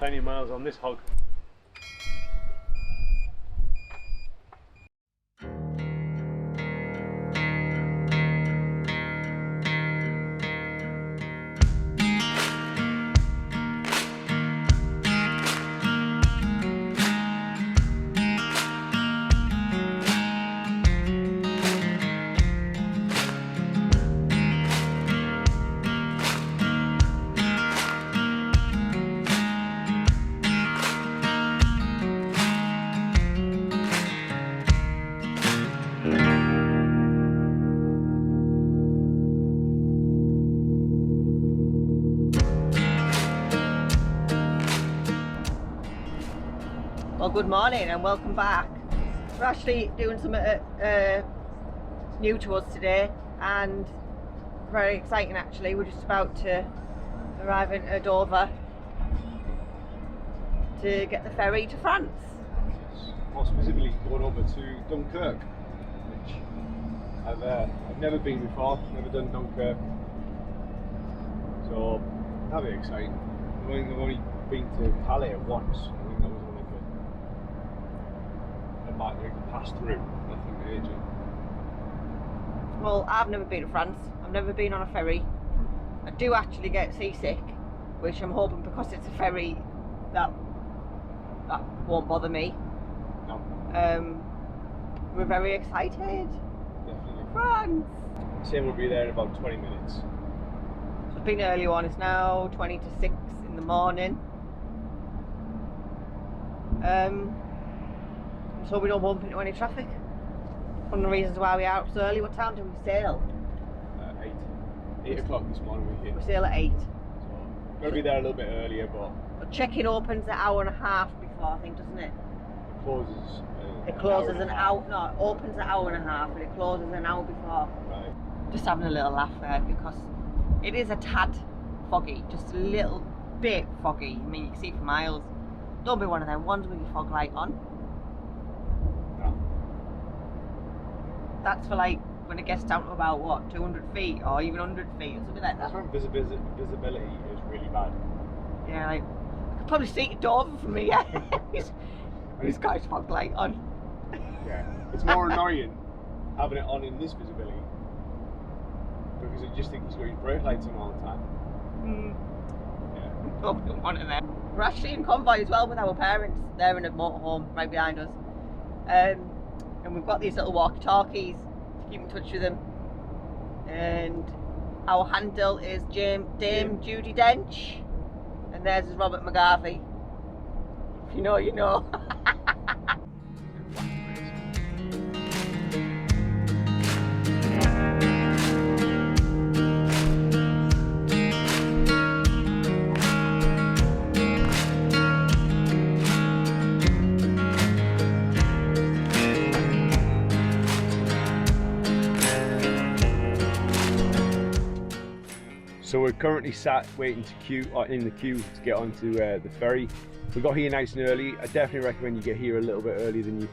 Plenty of miles on this hog. Well, good morning and welcome back. We're actually doing something new to us today and very exciting actually. We're just about to arrive in Dover to get the ferry to France. Yes. More specifically going over to Dunkirk, which I've never been before, never done Dunkirk. So that'll be exciting. I think I've only been to Calais once. I think that was only back there to pass through, nothing major. Well, I've never been to France. I've never been on a ferry. I do actually get seasick, which I'm hoping because it's a ferry that won't bother me. No. We're very excited. Definitely. France! Sam will be there in about 20 minutes. So it's been early on, it's now 20 to 6 in the morning. So we don't bump into any traffic. One of the reasons why we are up so early. What time do we sail? 8 o'clock this morning we're here. We sail at 8. So we're going to be there a little bit earlier, but check-in opens an hour and a half before, I think, doesn't it? it closes. It closes an hour. No, it opens an hour and a half, and it closes an hour before. Right. Just having a little laugh there because it is a tad foggy, just a little bit foggy. I mean, you can see for miles. Don't be one of them ones with your fog light on. No. That's for like when it gets down to about what, 200 feet or even 100 feet or something like that. That's when visibility is really bad. Yeah, like, I could probably see Dover from here. He's got his fog light on. Yeah, it's more annoying having it on in this visibility because I just think he's got his brake lights on all the time. Yeah. Oh, don't want it there. We're actually in convoy as well with our parents. They're in a motorhome right behind us. And we've got these little walkie-talkies to keep in touch with them. And our handle is Dame Judy Dench. And theirs is Robert McGarvey. If you know, you know. So we're currently sat waiting in the queue to get onto the ferry. We got here nice and early. I definitely recommend you get here a little bit earlier than you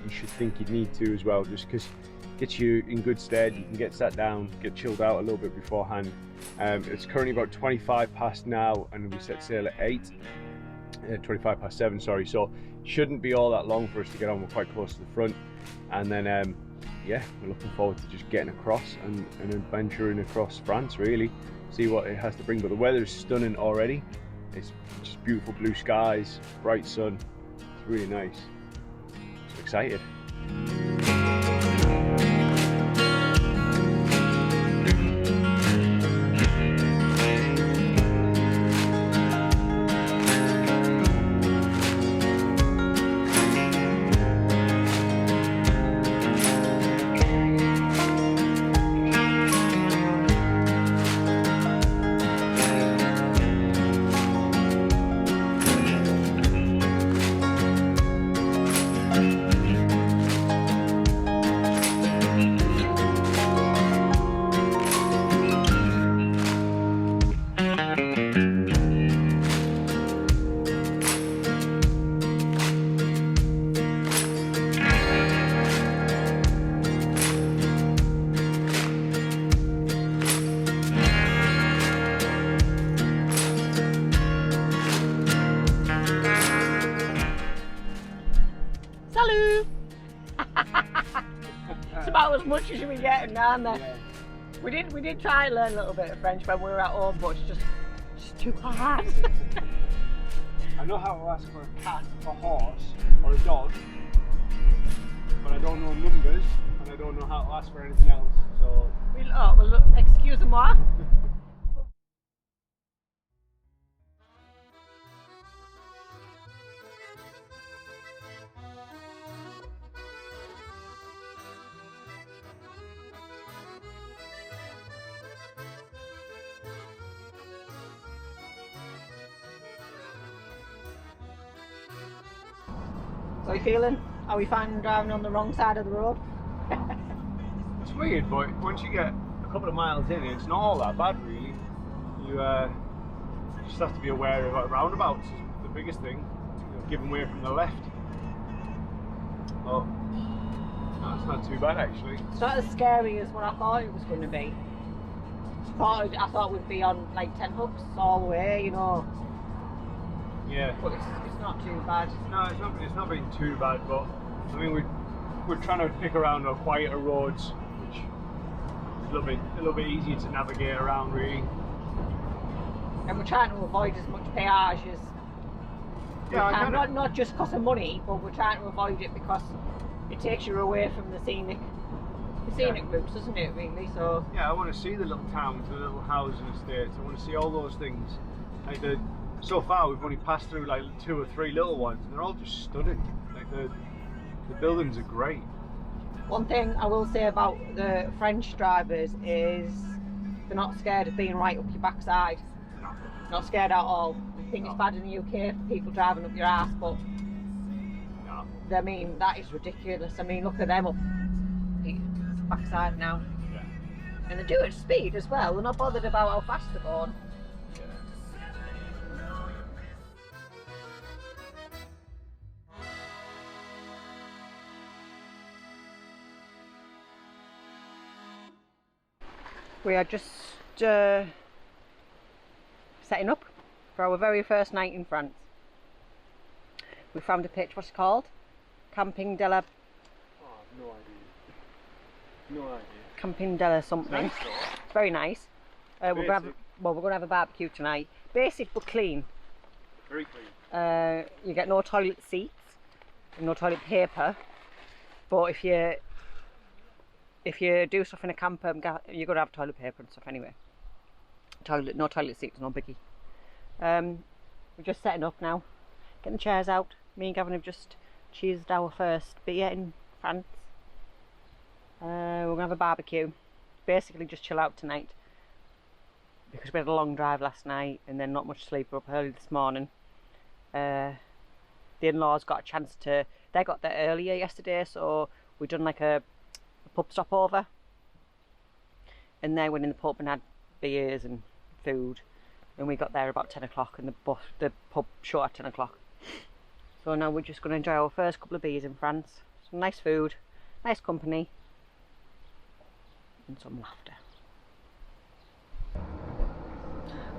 should think you'd need to as well, just because it gets you in good stead. You can get sat down, get chilled out a little bit beforehand. It's currently about 25 past now, and we set sail at 25 past 7, sorry. So shouldn't be all that long for us to get on. We're quite close to the front, and then yeah, we're looking forward to just getting across and adventuring across France, really. See what it has to bring. But the weather is stunning already. It's just beautiful blue skies, bright sun. It's really nice. So excited. about as much as you were getting, aren't they? Yeah. We did try and learn a little bit of French when we were at home, but it's just too hard. I know how to ask for a cat, a horse, or a dog, but I don't know numbers, and I don't know how to ask for anything else. So. Well, look, excusez-moi. So how you feeling? How we finding driving on the wrong side of the road? It's weird, but once you get a couple of miles in, it's not all that bad, really. You just have to be aware of roundabouts. Is the biggest thing. Giving way from the left. Oh, no, it's not too bad actually. It's not as scary as what I thought it was going to be. I thought we'd be on like 10 hooks all the way, you know. Yeah. But it's not too bad. No, it's not been too bad, but I mean we're trying to pick around our quieter roads, which is a little bit easier to navigate around, really. And we're trying to avoid as much peage as we can. Not just because of money, but we're trying to avoid it because it takes you away from the scenic routes, doesn't it, really? So yeah, I want to see the little towns, the little housing estates. I want to see all those things. Like so far, we've only passed through like 2 or 3 little ones, and they're all just stunning. Like the buildings are great. One thing I will say about the French drivers is they're not scared of being right up your backside. Not scared at all. I think it's bad in the UK for people driving up your ass, but I mean, that is ridiculous. I mean, look at them up the backside now. Yeah. And they do it at speed as well. They're not bothered about how fast they're going. We are just setting up for our very first night in France. We found a pitch, what's it called? Camping de la... Oh, I've no idea. No idea. Camping de la something. Nice, it's very nice. We're going to have a barbecue tonight. Basic but clean. Very clean. You get no toilet seats, and no toilet paper. But if you do stuff in a camper, you're going to have toilet paper and stuff anyway. No toilet seats, no biggie. We're just setting up now, getting the chairs out. Me and Gavin have just cheesed our first beer in France. We're going to have a barbecue. Basically just chill out tonight, because we had a long drive last night and then not much sleep. We're up early this morning. The in-laws got a chance to... They got there earlier yesterday, so we done like a pub stopover, and they went in the pub and had beers and food, and we got there about 10 o'clock and the pub shut at 10 o'clock. So now we're just going to enjoy our first couple of beers in France. Some nice food, nice company, and some laughter.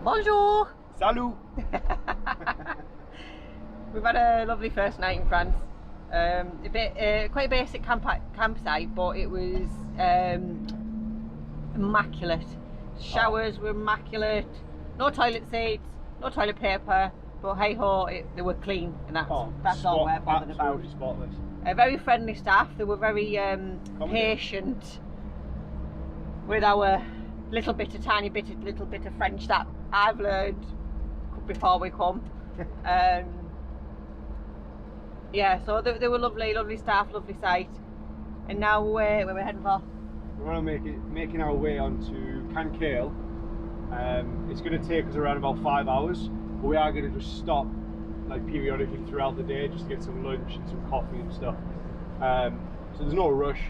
Bonjour! Salut! We've had a lovely first night in France. Quite a basic campsite, but it was immaculate. Showers were immaculate. No toilet seats, no toilet paper, but hey ho, they were clean, and that's all we're bothered about. Spotless. Very friendly staff. They were very patient with our little bit of French that I've learned before we come. Yeah, so they were lovely staff, lovely site. And now where we're heading for? We're going to making our way onto Cancale. It's going to take us around about 5 hours, but we are going to just stop like periodically throughout the day just to get some lunch and some coffee and stuff. So there's no rush.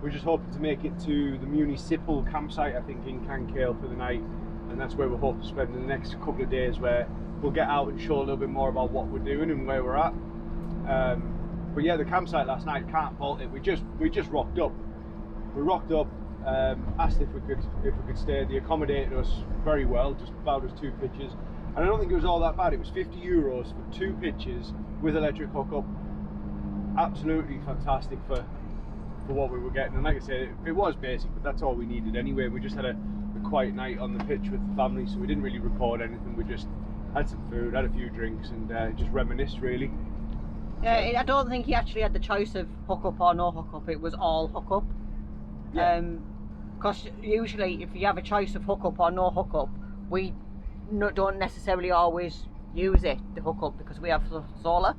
We're just hoping to make it to the municipal campsite, I think, in Cancale for the night, and that's where we hope to spend the next couple of days, where we'll get out and show a little bit more about what we're doing and where we're at. But yeah, the campsite last night, can't fault it. We just rocked up. We rocked up, asked if we could stay. They accommodated us very well, just about us 2 pitches, and I don't think it was all that bad. It was €50 for 2 pitches with electric hookup. Absolutely fantastic for for what we were getting. And like I said, it was basic, but that's all we needed anyway. We just had a quiet night on the pitch with the family, so we didn't really record anything. We just had some food, had a few drinks, and just reminisced really. Yeah, I don't think he actually had the choice of hook up or no hook up. It was all hook up. Yeah. Because usually if you have a choice of hook up or no hook up, we don't necessarily always use it, the hook up, because we have solar.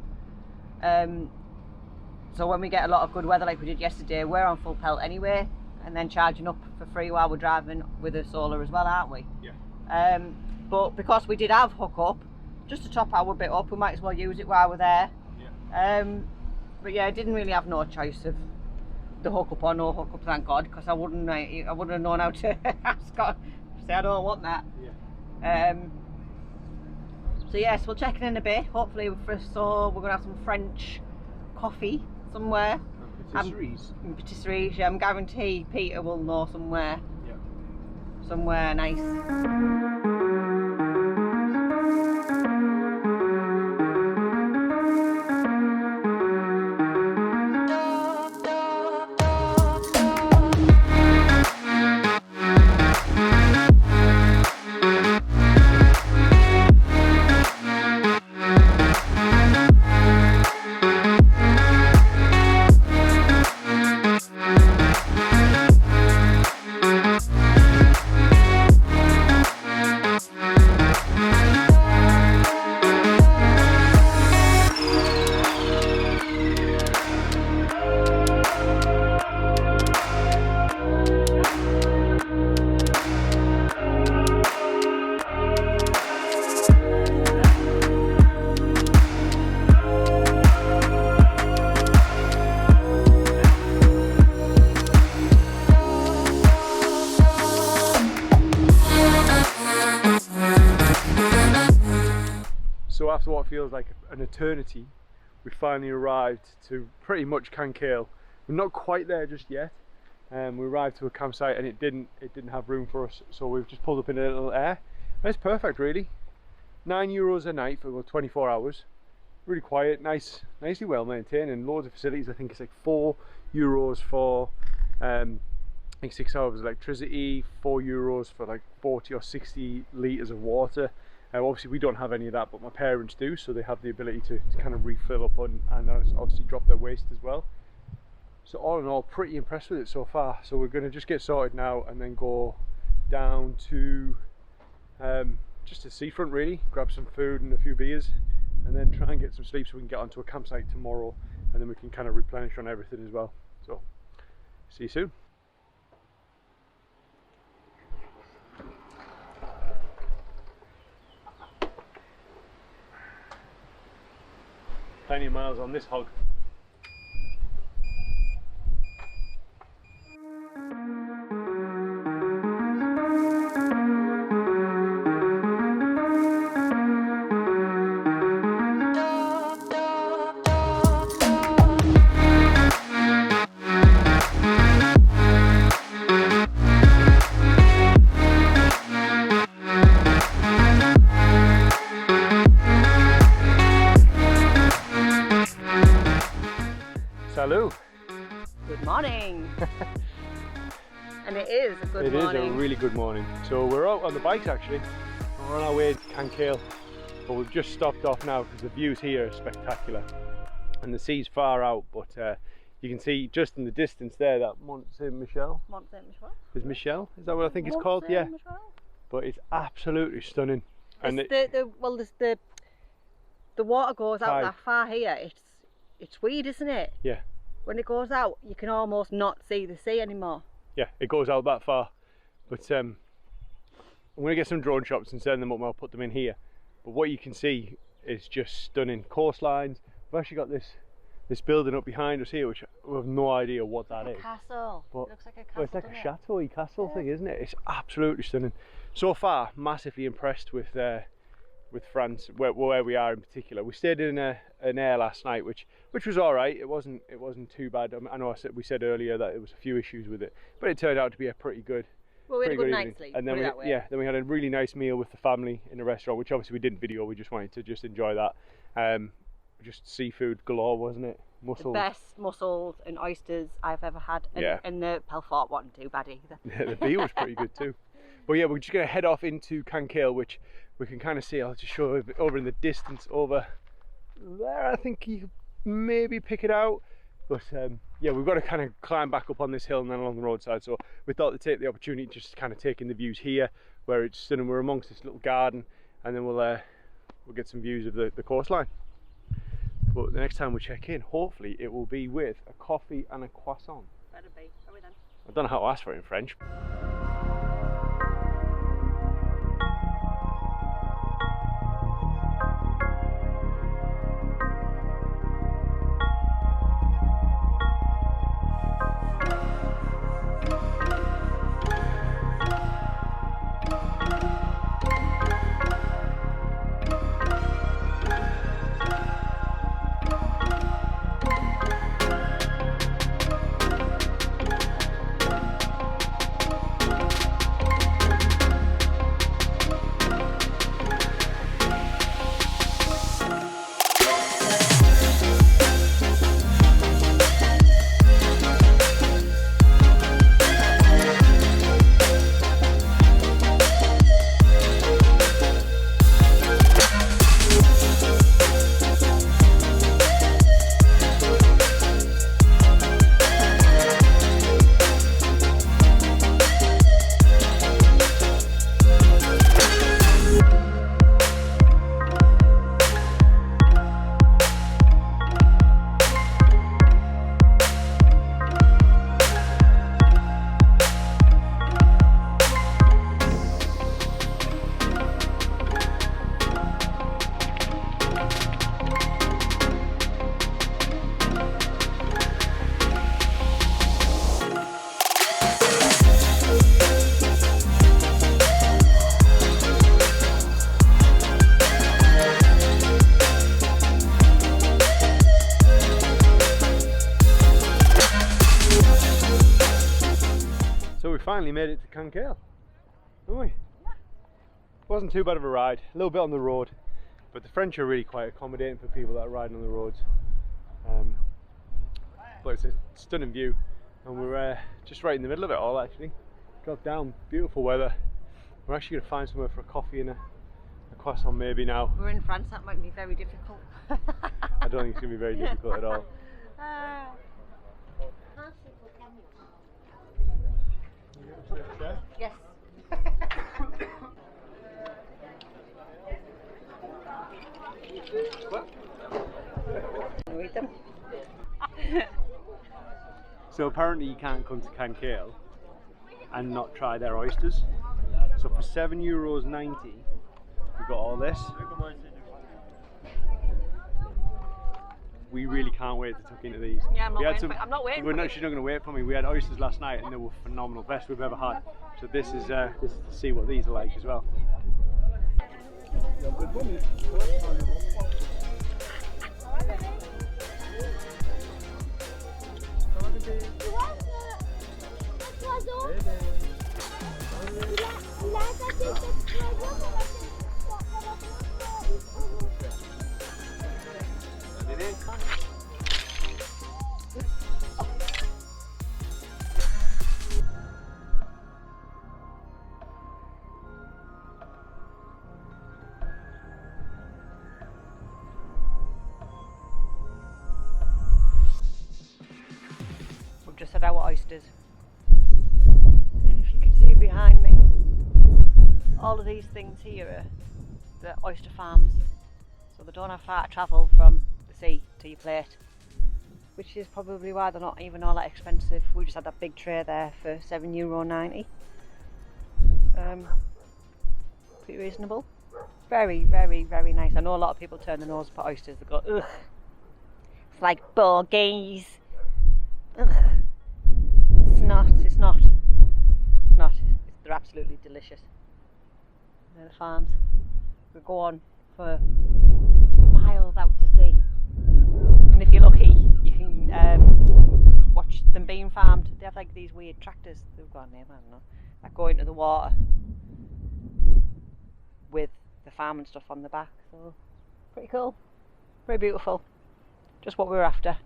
So when we get a lot of good weather like we did yesterday, we're on full pelt anyway, and then charging up for free while we're driving with the solar as well, aren't we? Yeah. But because we did have hook up, just to top our bit up, we might as well use it while we're there. Yeah. But yeah, I didn't really have no choice of the hook up or no hook up, thank God, because I wouldn't have known how to ask God, say I don't want that. Yeah. So yes, we'll check in a bit. Hopefully, we're gonna have some French coffee somewhere. Patisseries. Patisseries. Yeah, I'm guarantee Peter will know somewhere. Yeah. Somewhere nice. So after what feels like an eternity, we finally arrived to pretty much Cancale. We're not quite there just yet. We arrived to a campsite and it didn't have room for us, so we've just pulled up in a little air. And it's perfect really. €9 a night for 24 hours. Really quiet, nicely well maintained, and loads of facilities. I think it's like €4 for like 6 hours of electricity, €4 for like 40 or 60 litres of water. Obviously we don't have any of that, but my parents do, so they have the ability to kind of refill up and obviously drop their waste as well. So all in all, pretty impressed with it so far. So we're going to just get sorted now and then go down to just the seafront really, grab some food and a few beers, and then try and get some sleep so we can get onto a campsite tomorrow, and then we can kind of replenish on everything as well. So see you soon. Plenty of miles on this hog. Salut. Good morning. And it is a good morning. It is a really good morning. So we're out on the bikes actually. We're on our way to Cancale, but we've just stopped off now because the views here are spectacular and the sea's far out, but you can see just in the distance there that Mont St Michel. Mont St Michel? Is Michel? Is that what I think it's called? Yeah. But it's absolutely stunning. And the water goes out tide. that far here. It's weird, isn't it? Yeah. When it goes out, you can almost not see the sea anymore. Yeah, it goes out that far. But I'm going to get some drone shots and send them up and I'll put them in here. But what you can see is just stunning coastlines. We've actually got this building up behind us here, which we have no idea what that is. Castle. But, it looks like a castle. well, it's like a chateau-y castle thing, isn't it? It's absolutely stunning. So far, massively impressed with France, where we are in particular. We stayed in an air last night, which was all right. It wasn't too bad. I know we said earlier that there was a few issues with it, but it turned out to be a pretty good. Well, we had a good evening. night's sleep. And then then we had a really nice meal with the family in a restaurant, which obviously we didn't video. We just wanted to just enjoy that. Just seafood galore, wasn't it? mussels. The best mussels and oysters I've ever had. And, Yeah. and the Pelfort wasn't too bad either. The bee was pretty good too. But yeah, we're just going to head off into Cancale, which we can kind of see. I'll just show you over in the distance over there. I think you could maybe pick it out. But yeah, we've got to kind of climb back up on this hill and then along the roadside. So we thought to take the opportunity just to kind of take in the views here, where it's stunning. We're amongst this little garden, and then we'll get some views of the coastline. But the next time we check in, hopefully it will be with a coffee and a croissant. Better be. Are we then? I don't know how to ask for it in French. So we finally made it to Cancale, haven't we? Yeah. Wasn't too bad of a ride, a little bit on the road, but the French are really quite accommodating for people that are riding on the roads. But it's a stunning view, and we're just right in the middle of it all actually. Drop down, beautiful weather. We're actually going to find somewhere for a coffee and a croissant maybe now. We're in France, that might be very difficult. I don't think it's going to be very difficult at all. Yes. Read them. So apparently you can't come to Cancale and not try their oysters. So for €7.90 we got all this. We really can't wait to tuck into these. Yeah, I'm not waiting for you. She's not going to wait for me. We had oysters last night and they were phenomenal, best we've ever had. So this is to see what these are like as well. We've just had our oysters. And if you can see behind me, all of these things here are the oyster farms. So they don't have far to travel from the sea to your plate, which is probably why they're not even all that expensive. We just had that big tray there for €7.90. Pretty reasonable. Very, very, very nice. I know a lot of people turn their nose up at oysters. They go, ugh, it's like bogies. Ugh. It's not. They're absolutely delicious. They're the farms. We go on for miles out to sea, and if you're lucky, you can watch them being farmed. They have like these weird tractors. They've got a name, I don't know. That go into the water with the farm and stuff on the back. So pretty cool, pretty beautiful. Just what we were after.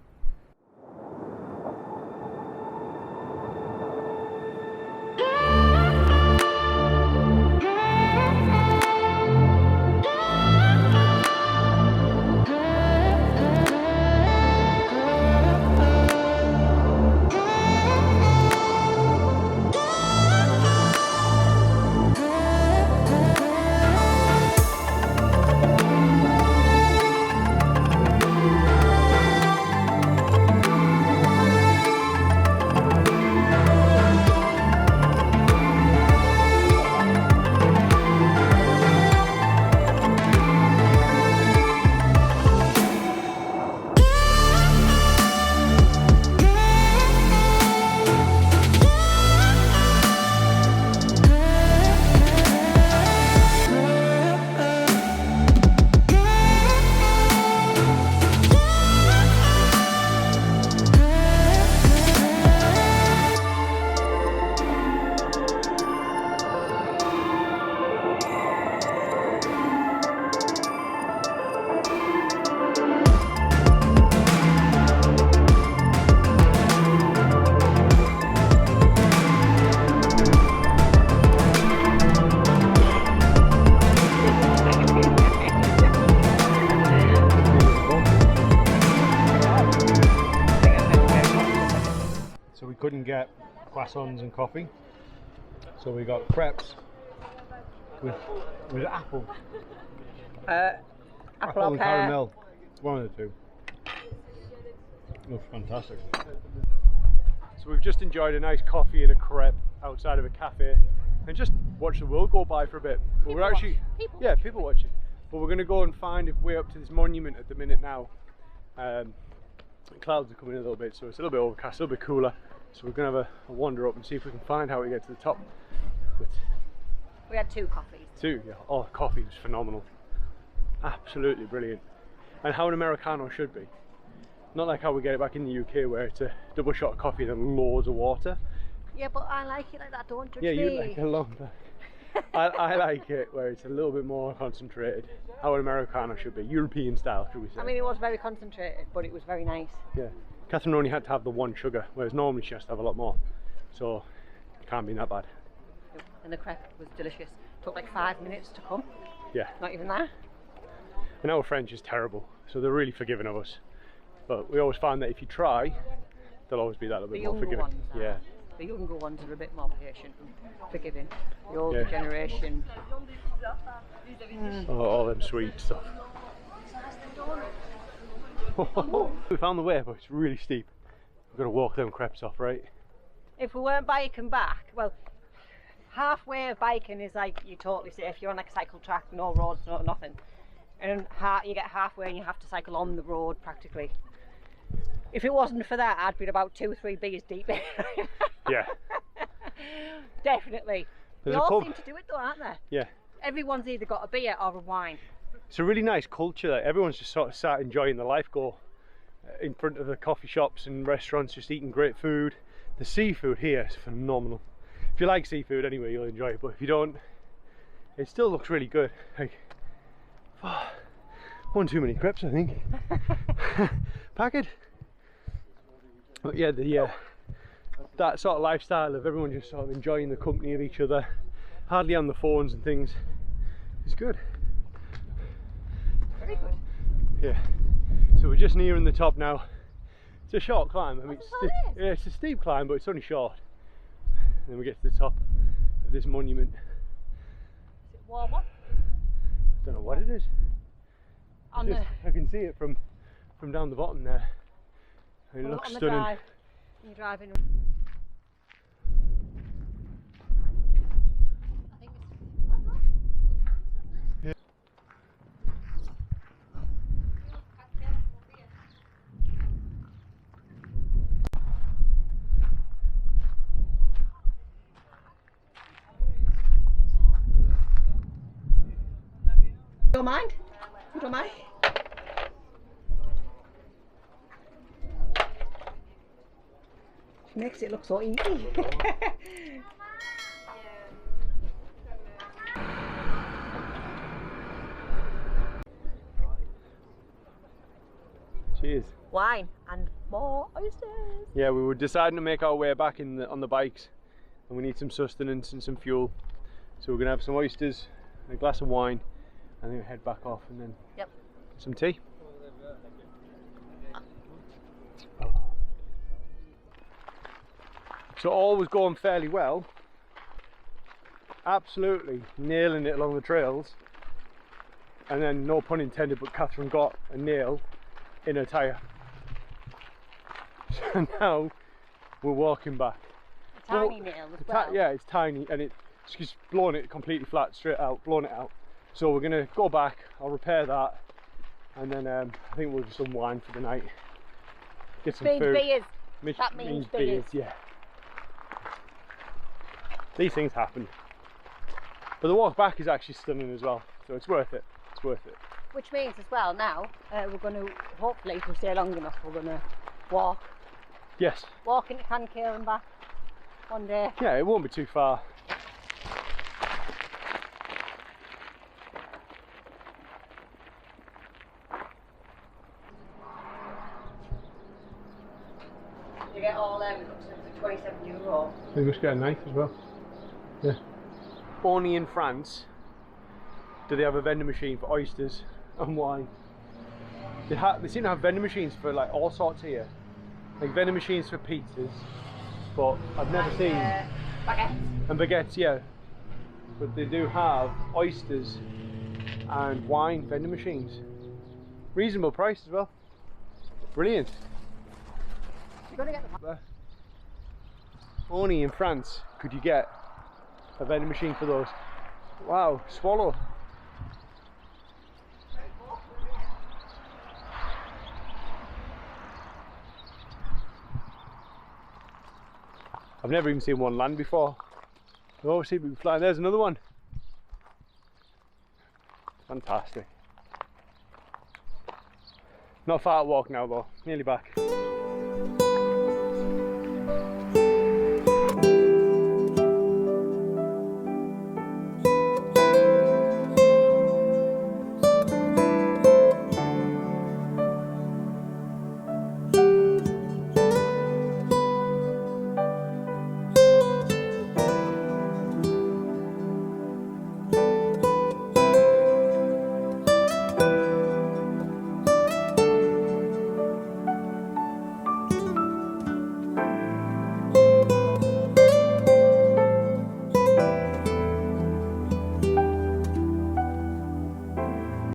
get croissants and coffee. So we got crepes with apple. Apple and caramel. One of the two. Looks fantastic. So we've just enjoyed a nice coffee and a crepe outside of a cafe and just watched the world go by for a bit. But we're actually, people watching. But we're going to go and find a way up to this monument at the minute now. Clouds are coming in a little bit, so it's a little bit overcast, a little bit cooler. So we're going to have a wander up and see if we can find how we get to the top. But we had 2 coffees. 2, yeah. Oh, coffee was phenomenal. Absolutely brilliant. And how an Americano should be. Not like how we get it back in the UK where it's a double shot of coffee and then loads of water. Yeah, but I like it like that, don't judge me. Yeah, you like it a long time. I like it where it's a little bit more concentrated. How an Americano should be. European style, should we say. I mean, it was very concentrated, but it was very nice. Yeah. Catherine only had to have the 1 sugar, whereas normally she has to have a lot more. So, it can't be that bad. And the crepe was delicious. Took like 5 minutes to come. Yeah. Not even that. And our French is terrible, so they're really forgiving of us. But we always find that if you try, they'll always be that little bit more forgiving. Yeah. The younger ones are a bit more patient and forgiving. The older generation. Oh, all them sweet stuff. We found the way, but it's really steep. We've got to walk them crepes off, right? If we weren't biking back, well, halfway of biking is like you're totally safe. You're on like a cycle track, no roads, no nothing. And you get halfway and you have to cycle on the road practically. If it wasn't for that, I'd be about 2-3 beers deep. Yeah. Definitely. They all seem to do it though, aren't they? Yeah. Everyone's either got a beer or a wine. It's a really nice culture. Like, everyone's just sort of sat enjoying the life, go in front of the coffee shops and restaurants, just eating great food. The seafood here is phenomenal. If you like seafood anyway, you'll enjoy it. But if you don't, it still looks really good. Like, one too many crepes, I think. Pack it. But yeah, that sort of lifestyle of everyone just sort of enjoying the company of each other, hardly on the phones and things, is good. Very good. Yeah. So we're just nearing the top now. It's a short climb. I mean, it's a steep climb, but it's only short. And then we get to the top of this monument. Is it warm one? I don't know what it is. I can see it from down the bottom there. It looks stunning. Drive. You're driving. Yeah. Don't mind? You don't mind? Makes it look so easy. Cheers. Wine and more oysters. Yeah, we were deciding to make our way back on the bikes, and we need some sustenance and some fuel. So we're gonna have some oysters, a glass of wine, and then head back off, and then some tea. So all was going fairly well, absolutely nailing it along the trails, and then, no pun intended, but Catherine got a nail in her tyre. So now we're walking back. A tiny nail as well. Yeah, it's tiny, and it's just blown it completely flat, straight out, blown it out. So we're going to go back, I'll repair that, and then I think we'll just unwind for the night. Get some food. Beers. That means beers. Yeah. These things happen. But the walk back is actually stunning as well, so it's worth it. It's worth it. Which means as well now, we're going to, hopefully if we stay long enough, we're going to walk. Yes. Walk into Cancale and back one day. Yeah, it won't be too far. You get all them, it looks like €27. We must get a knife as well. Yeah. Only in France do they have a vending machine for oysters and wine. They seem to have vending machines for like all sorts here. Like vending machines for pizzas, but I've never seen. Baguettes. And baguettes, yeah. But they do have oysters and wine vending machines. Reasonable price as well. Brilliant. You're gonna get the... Only in France could you get a vending machine for those. Wow, swallow. I've never even seen one land before. I've always seen people flying. There's another one. Fantastic. Not far to walk now though, nearly back.